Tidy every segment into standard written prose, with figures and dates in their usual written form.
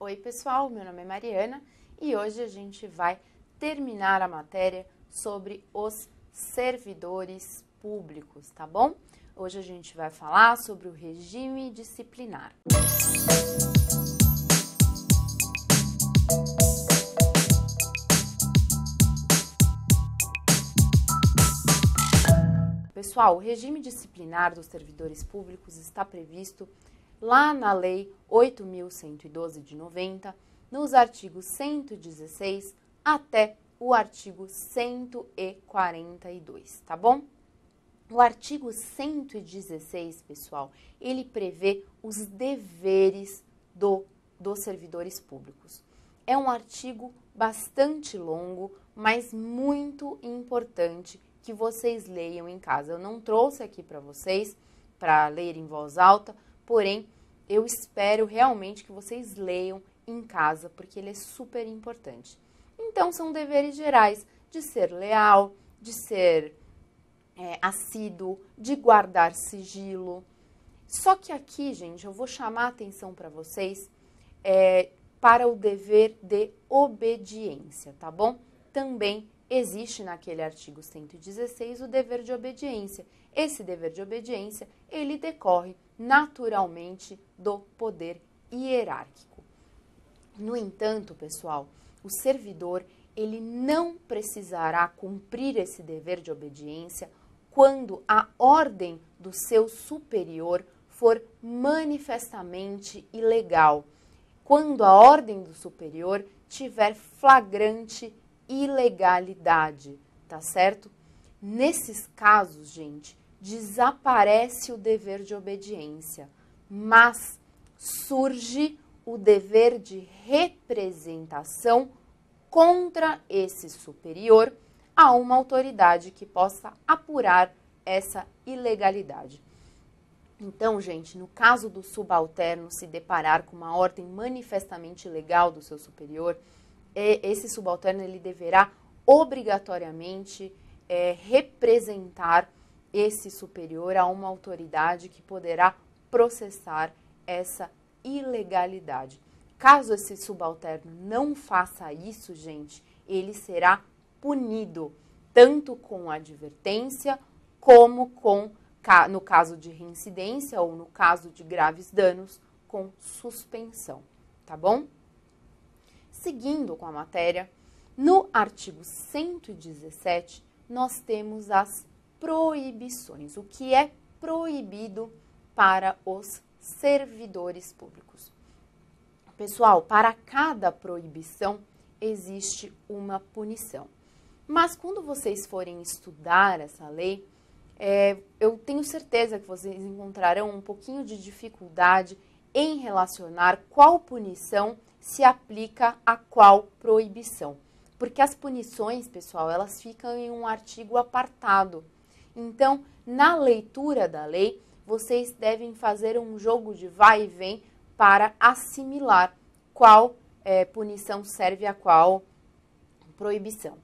Oi pessoal, meu nome é Mariana e hoje a gente vai terminar a matéria sobre os servidores públicos, tá bom? Hoje a gente vai falar sobre o regime disciplinar. Pessoal, o regime disciplinar dos servidores públicos está previsto lá na Lei 8.112 de 90, nos artigos 116 até o artigo 142, tá bom? O artigo 116, pessoal, ele prevê os deveres dos servidores públicos. É um artigo bastante longo, mas muito importante que vocês leiam em casa. Eu não trouxe aqui para vocês para ler em voz alta, porém, eu espero realmente que vocês leiam em casa, porque ele é super importante. Então, são deveres gerais de ser leal, de ser assíduo, de guardar sigilo. Só que aqui, gente, eu vou chamar a atenção para vocês para o dever de obediência, tá bom? Também existe naquele artigo 116 o dever de obediência. Esse dever de obediência, ele decorre naturalmente do poder hierárquico. No entanto, pessoal, o servidor, ele não precisará cumprir esse dever de obediência quando a ordem do seu superior for manifestamente ilegal, quando a ordem do superior tiver flagrante ilegalidade, tá certo? Nesses casos, gente, desaparece o dever de obediência, mas surge o dever de representação contra esse superior a uma autoridade que possa apurar essa ilegalidade. Então, gente, no caso do subalterno se deparar com uma ordem manifestamente ilegal do seu superior, esse subalterno ele deverá obrigatoriamente representar esse superior a uma autoridade que poderá processar essa ilegalidade. Caso esse subalterno não faça isso, gente, ele será punido, tanto com advertência como com, no caso de reincidência ou no caso de graves danos, com suspensão, tá bom? Seguindo com a matéria, no artigo 117, nós temos as proibições, o que é proibido para os servidores públicos. Pessoal, para cada proibição existe uma punição. Mas quando vocês forem estudar essa lei, eu tenho certeza que vocês encontrarão um pouquinho de dificuldade em relacionar qual punição se aplica a qual proibição. Porque as punições, pessoal, elas ficam em um artigo apartado. Então, na leitura da lei, vocês devem fazer um jogo de vai e vem para assimilar qual punição serve a qual proibição.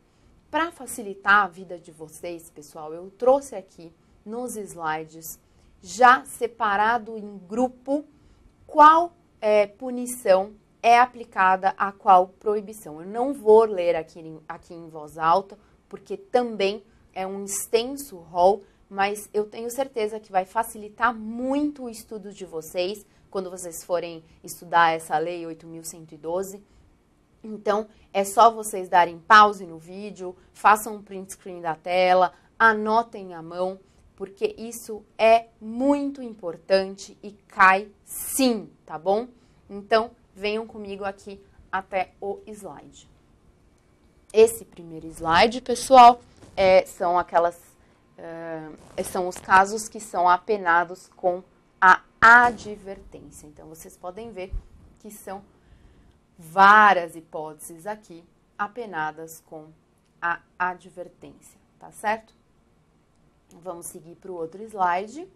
Para facilitar a vida de vocês, pessoal, eu trouxe aqui nos slides, já separado em grupo, qual punição é aplicada a qual proibição. Eu não vou ler aqui em voz alta, porque também é um extenso rol, mas eu tenho certeza que vai facilitar muito o estudo de vocês, quando vocês forem estudar essa lei 8.112. Então, é só vocês darem pause no vídeo, façam um print screen da tela, anotem à mão, porque isso é muito importante e cai sim, tá bom? Então, venham comigo aqui até o slide. Esse primeiro slide, pessoal, são os casos que são apenados com a advertência. Então, vocês podem ver que são várias hipóteses aqui apenadas com a advertência, tá certo? Vamos seguir para o outro slide.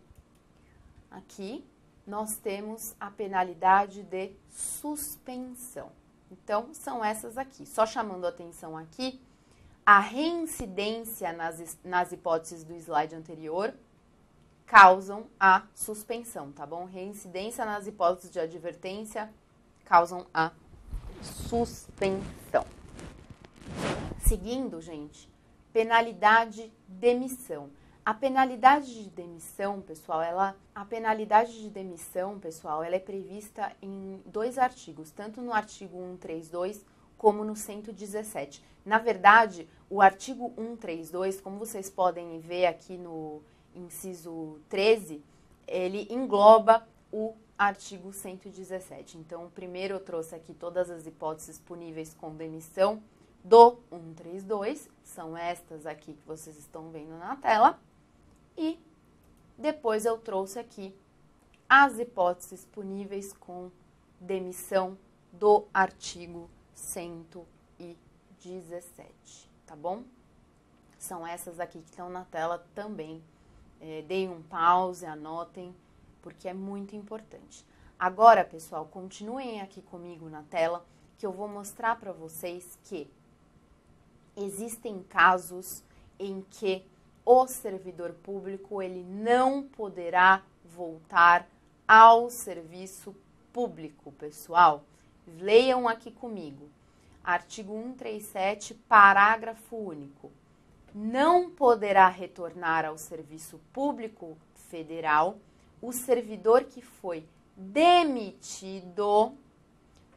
Aqui nós temos a penalidade de suspensão. Então, são essas aqui. Só chamando a atenção aqui, a reincidência nas hipóteses do slide anterior causam a suspensão, tá bom? Reincidência nas hipóteses de advertência causam a suspensão. Seguindo, gente, penalidade demissão. A penalidade de demissão, pessoal, ela é prevista em 2 artigos, tanto no artigo 132 como no 117. Na verdade, o artigo 132, como vocês podem ver aqui no inciso 13, ele engloba o artigo 117. Então, primeiro eu trouxe aqui todas as hipóteses puníveis com demissão do 132, são estas aqui que vocês estão vendo na tela, e depois eu trouxe aqui as hipóteses puníveis com demissão do artigo 117, tá bom? São essas aqui que estão na tela também. Deem um pause, anotem, porque é muito importante. Agora, pessoal, continuem aqui comigo na tela, que eu vou mostrar para vocês que existem casos em que o servidor público ele não poderá voltar ao serviço público, pessoal. Leiam aqui comigo. Artigo 137, parágrafo único. Não poderá retornar ao serviço público federal o servidor que foi demitido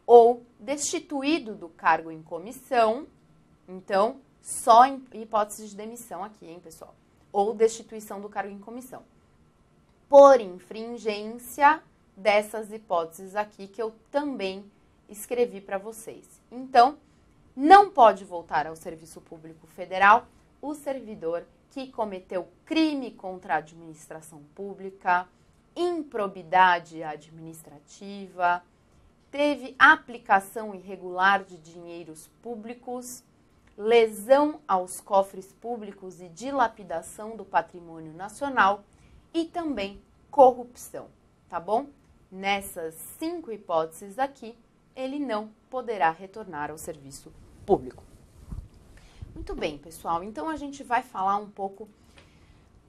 ou destituído do cargo em comissão. Então, só em hipótese de demissão aqui, hein, pessoal? Ou destituição do cargo em comissão. Por infringência dessas hipóteses aqui que eu também escrevi para vocês. Então, não pode voltar ao serviço público federal o servidor que cometeu crime contra a administração pública, improbidade administrativa, teve aplicação irregular de dinheiros públicos, lesão aos cofres públicos e dilapidação do patrimônio nacional e também corrupção, tá bom? Nessas 5 hipóteses aqui, ele não poderá retornar ao serviço público. Muito bem, pessoal, então a gente vai falar um pouco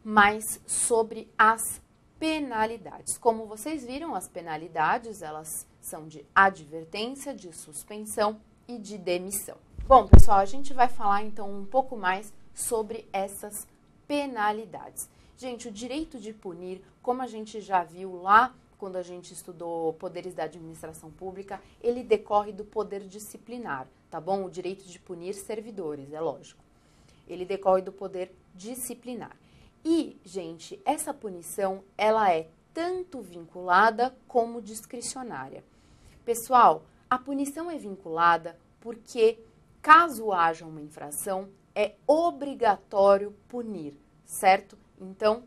mais sobre as penalidades. Como vocês viram, as penalidades, elas são de advertência, de suspensão e de demissão. Bom, pessoal, a gente vai falar então um pouco mais sobre essas penalidades. Gente, o direito de punir, como a gente já viu lá quando a gente estudou poderes da administração pública, ele decorre do poder disciplinar, tá bom? O direito de punir servidores, é lógico. Ele decorre do poder disciplinar. E, gente, essa punição, ela é tanto vinculada como discricionária. Pessoal, a punição é vinculada porque, caso haja uma infração, é obrigatório punir, certo? Então,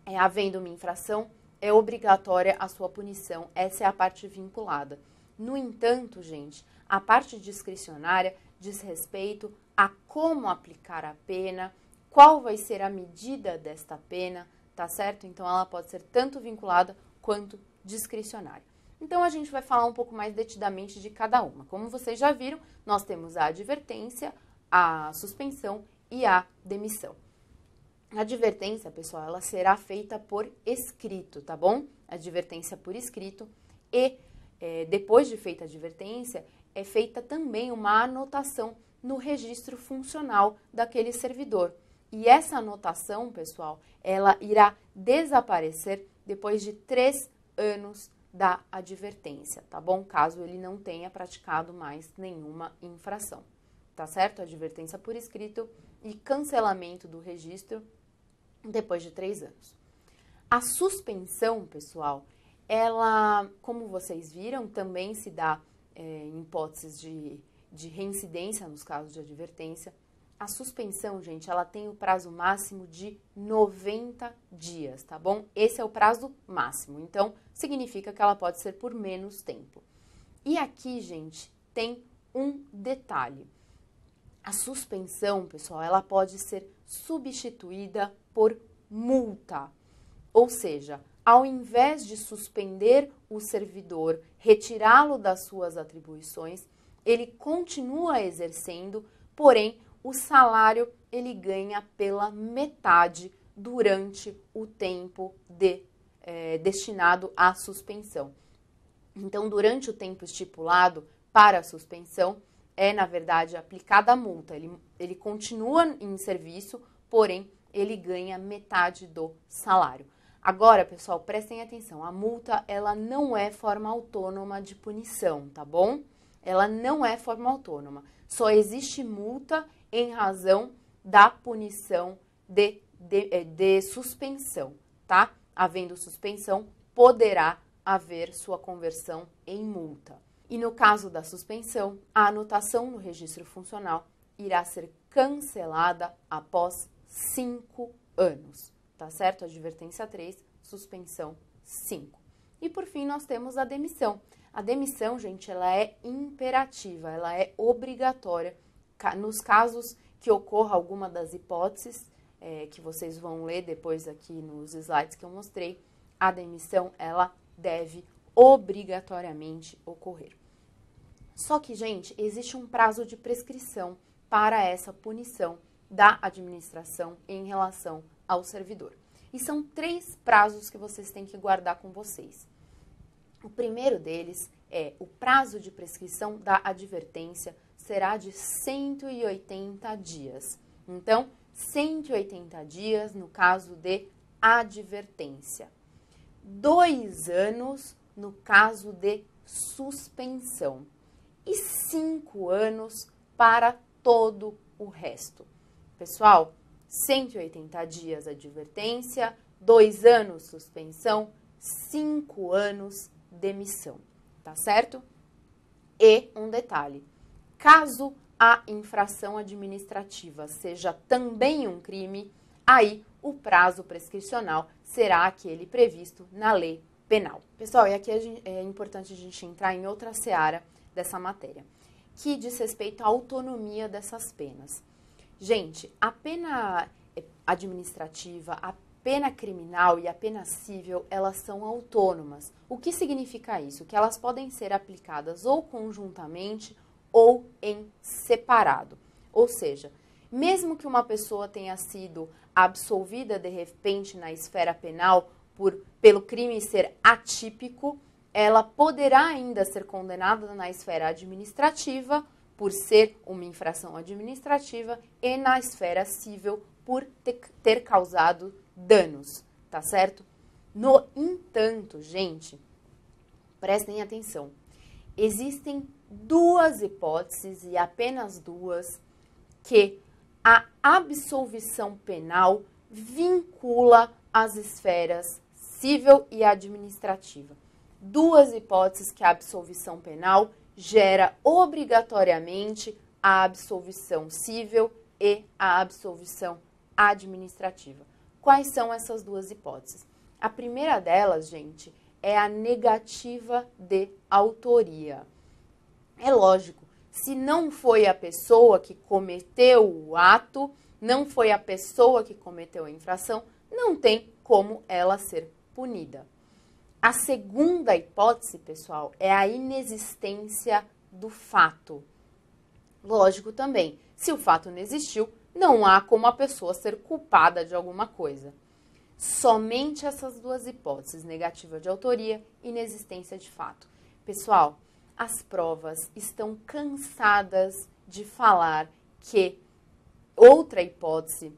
havendo uma infração, é obrigatória a sua punição. Essa é a parte vinculada. No entanto, gente, a parte discricionária diz respeito a como aplicar a pena, qual vai ser a medida desta pena, tá certo? Então, ela pode ser tanto vinculada quanto discricionária. Então, a gente vai falar um pouco mais detidamente de cada uma. Como vocês já viram, nós temos a advertência, a suspensão e a demissão. A advertência, pessoal, ela será feita por escrito, tá bom? Advertência por escrito e depois de feita a advertência, é feita também uma anotação no registro funcional daquele servidor. E essa anotação, pessoal, ela irá desaparecer depois de 3 anos da advertência, tá bom? Caso ele não tenha praticado mais nenhuma infração, tá certo? Advertência por escrito e cancelamento do registro depois de 3 anos. A suspensão, pessoal, ela, como vocês viram, também se dá em hipóteses de reincidência nos casos de advertência. A suspensão, gente, ela tem o prazo máximo de 90 dias, tá bom? Esse é o prazo máximo, então significa que ela pode ser por menos tempo. E aqui, gente, tem um detalhe. A suspensão, pessoal, ela pode ser substituída por multa. Ou seja, ao invés de suspender o servidor, retirá-lo das suas atribuições, ele continua exercendo, porém, o salário ele ganha pela metade durante o tempo destinado à suspensão. Então, durante o tempo estipulado para a suspensão, é, na verdade, aplicada a multa. Ele continua em serviço, porém, ele ganha metade do salário. Agora, pessoal, prestem atenção, a multa, ela não é forma autônoma de punição, tá bom? Ela não é forma autônoma. Só existe multa em razão da punição de suspensão, tá? Havendo suspensão, poderá haver sua conversão em multa. E no caso da suspensão, a anotação no registro funcional irá ser cancelada após 5 anos, tá certo? Advertência 3, suspensão 5. E por fim, nós temos a demissão. A demissão, gente, ela é imperativa, ela é obrigatória. Nos casos que ocorra alguma das hipóteses, que vocês vão ler depois aqui nos slides que eu mostrei, a demissão, ela deve obrigatoriamente ocorrer. Só que, gente, existe um prazo de prescrição para essa punição da administração em relação ao servidor. E são 3 prazos que vocês têm que guardar com vocês. O primeiro deles é o prazo de prescrição da advertência será de 180 dias. Então, 180 dias no caso de advertência. 2 anos no caso de suspensão. E 5 anos para todo o resto. Pessoal, 180 dias advertência, 2 anos suspensão, 5 anos demissão, tá certo? E um detalhe, caso a infração administrativa seja também um crime, aí o prazo prescricional será aquele previsto na lei penal. Pessoal, e aqui é importante a gente entrar em outra seara dessa matéria, que diz respeito à autonomia dessas penas. Gente, a pena administrativa, a pena criminal e a pena civil, elas são autônomas. O que significa isso? Que elas podem ser aplicadas ou conjuntamente ou em separado. Ou seja, mesmo que uma pessoa tenha sido absolvida de repente na esfera penal pelo crime ser atípico, ela poderá ainda ser condenada na esfera administrativa por ser uma infração administrativa e na esfera civil por ter causado danos, tá certo? No entanto, gente, prestem atenção, existem 2 hipóteses e apenas 2 que a absolvição penal vincula as esferas civil e administrativa. 2 hipóteses que a absolvição penal gera obrigatoriamente a absolvição civil e a absolvição administrativa. Quais são essas 2 hipóteses? A primeira delas, gente, é a negativa de autoria. É lógico, se não foi a pessoa que cometeu o ato, não foi a pessoa que cometeu a infração, não tem como ela ser punida. A segunda hipótese, pessoal, é a inexistência do fato. Lógico também, se o fato não existiu, não há como a pessoa ser culpada de alguma coisa. Somente essas 2 hipóteses, negativa de autoria e inexistência de fato. Pessoal, as provas estão cansadas de falar que outra hipótese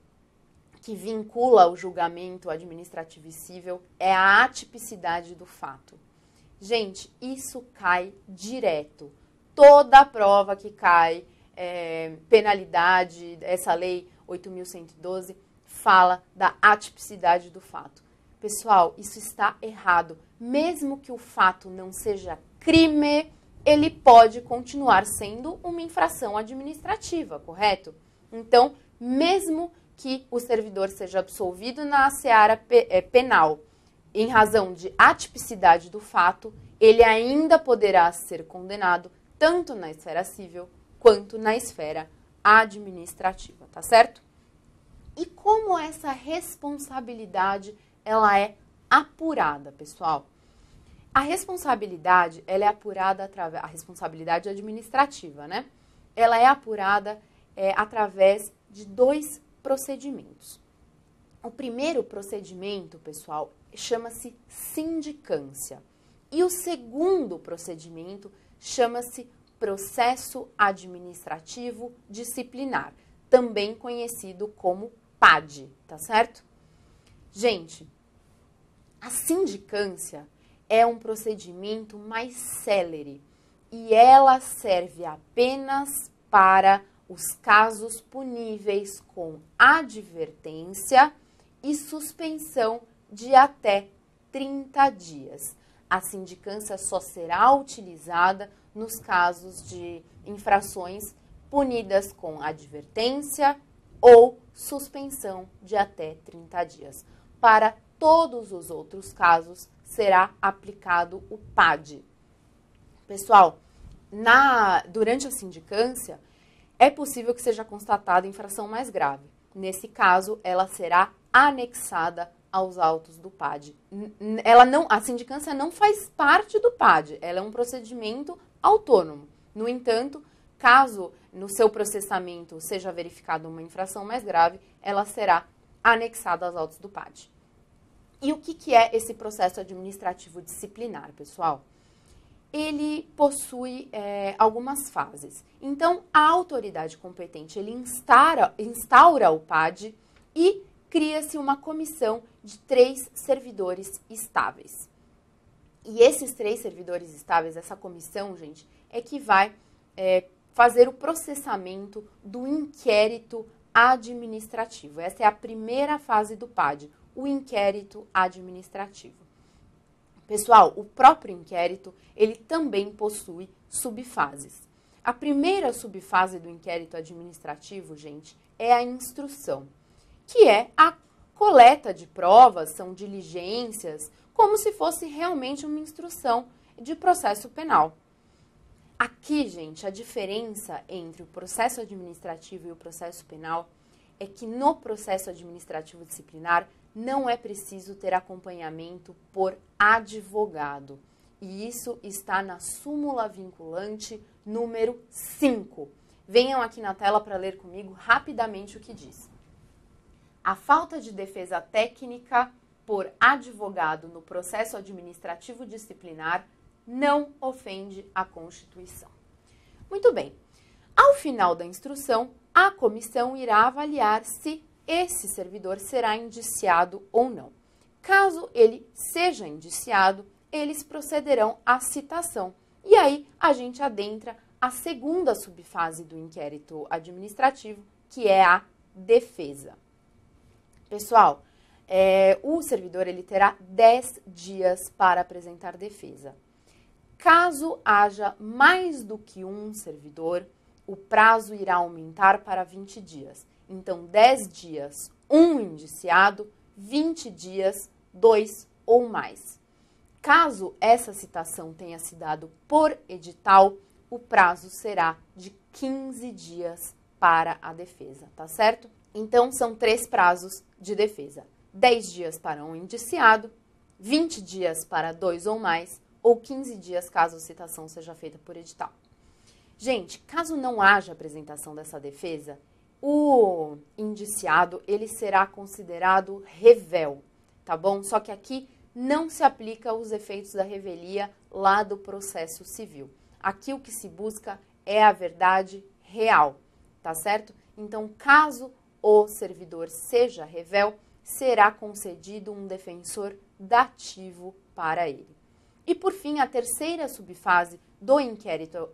que vincula o julgamento administrativo e civil é a atipicidade do fato. Gente, isso cai direto. Toda prova que cai, penalidade, essa lei 8.112, fala da atipicidade do fato. Pessoal, isso está errado. Mesmo que o fato não seja crime, ele pode continuar sendo uma infração administrativa, correto? Então, mesmo que o servidor seja absolvido na seara penal em razão de atipicidade do fato, ele ainda poderá ser condenado tanto na esfera civil quanto na esfera administrativa, tá certo? E como essa responsabilidade ela é apurada, pessoal? A responsabilidade, ela é apurada através, a responsabilidade administrativa, né? Ela é apurada através de 2 procedimentos. O primeiro procedimento, pessoal, chama-se sindicância. E o segundo procedimento chama-se processo administrativo disciplinar, também conhecido como PAD, tá certo? Gente, a sindicância é um procedimento mais célere e ela serve apenas para os casos puníveis com advertência e suspensão de até 30 dias. A sindicância só será utilizada nos casos de infrações punidas com advertência ou suspensão de até 30 dias. Para todos os outros casos, será aplicado o PAD. Pessoal, durante a sindicância, é possível que seja constatada infração mais grave. Nesse caso, ela será anexada aos autos do PAD. A sindicância não faz parte do PAD, ela é um procedimento autônomo. No entanto, caso no seu processamento seja verificada uma infração mais grave, ela será anexada aos autos do PAD. E o que é esse processo administrativo disciplinar, pessoal? Ele possui algumas fases. Então, a autoridade competente ele instaura o PAD e cria-se uma comissão de 3 servidores estáveis. E esses 3 servidores estáveis, essa comissão, gente, é que vai fazer o processamento do inquérito administrativo. Essa é a primeira fase do PAD, o inquérito administrativo. Pessoal, o próprio inquérito, ele também possui subfases. A primeira subfase do inquérito administrativo, gente, é a instrução, que é a coleta de provas, são diligências, como se fosse realmente uma instrução de processo penal. Aqui, gente, a diferença entre o processo administrativo e o processo penal é que no processo administrativo disciplinar não é preciso ter acompanhamento por advogado. E isso está na súmula vinculante número 5. Venham aqui na tela para ler comigo rapidamente o que diz. A falta de defesa técnica por advogado no processo administrativo disciplinar não ofende a Constituição. Muito bem. Ao final da instrução, a comissão irá avaliar se esse servidor será indiciado ou não. Caso ele seja indiciado, eles procederão à citação. E aí a gente adentra a segunda subfase do inquérito administrativo, que é a defesa. Pessoal, o servidor ele terá 10 dias para apresentar defesa. Caso haja mais do que um servidor, o prazo irá aumentar para 20 dias. Então, 10 dias, um indiciado, 20 dias, 2 ou mais. Caso essa citação tenha se dado por edital, o prazo será de 15 dias para a defesa, tá certo? Então, são 3 prazos de defesa. 10 dias para um indiciado, 20 dias para 2 ou mais, ou 15 dias caso a citação seja feita por edital. Gente, caso não haja apresentação dessa defesa, o indiciado, ele será considerado revel, tá bom? Só que aqui não se aplica os efeitos da revelia lá do processo civil. Aqui o que se busca é a verdade real, tá certo? Então, caso o servidor seja revel, será concedido um defensor dativo para ele. E, por fim, a terceira subfase do inquérito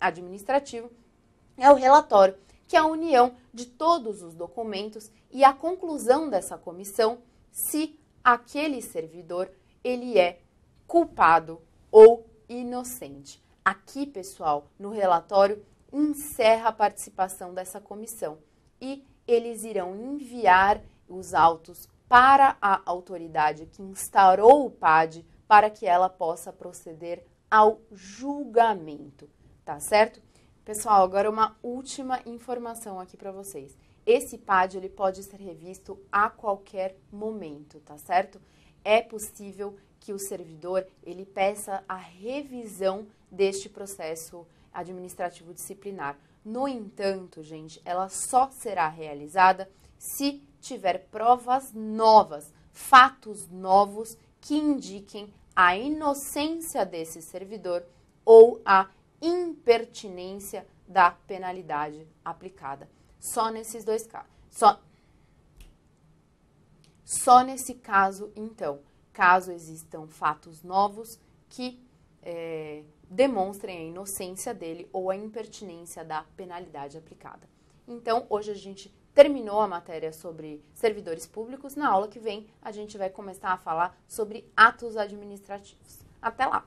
administrativo é o relatório, que é a união de todos os documentos e a conclusão dessa comissão se aquele servidor ele é culpado ou inocente. Aqui, pessoal, no relatório, encerra a participação dessa comissão e eles irão enviar os autos para a autoridade que instaurou o PAD para que ela possa proceder ao julgamento, tá certo? Pessoal, agora uma última informação aqui para vocês. Esse PAD ele pode ser revisto a qualquer momento, tá certo? É possível que o servidor ele peça a revisão deste processo administrativo disciplinar. No entanto, gente, ela só será realizada se tiver provas novas, fatos novos que indiquem a inocência desse servidor ou a impertinência da penalidade aplicada. Só nesses dois casos. Só nesse caso, então, caso existam fatos novos que demonstrem a inocência dele ou a impertinência da penalidade aplicada. Então, hoje a gente terminou a matéria sobre servidores públicos. Na aula que vem, a gente vai começar a falar sobre atos administrativos. Até lá!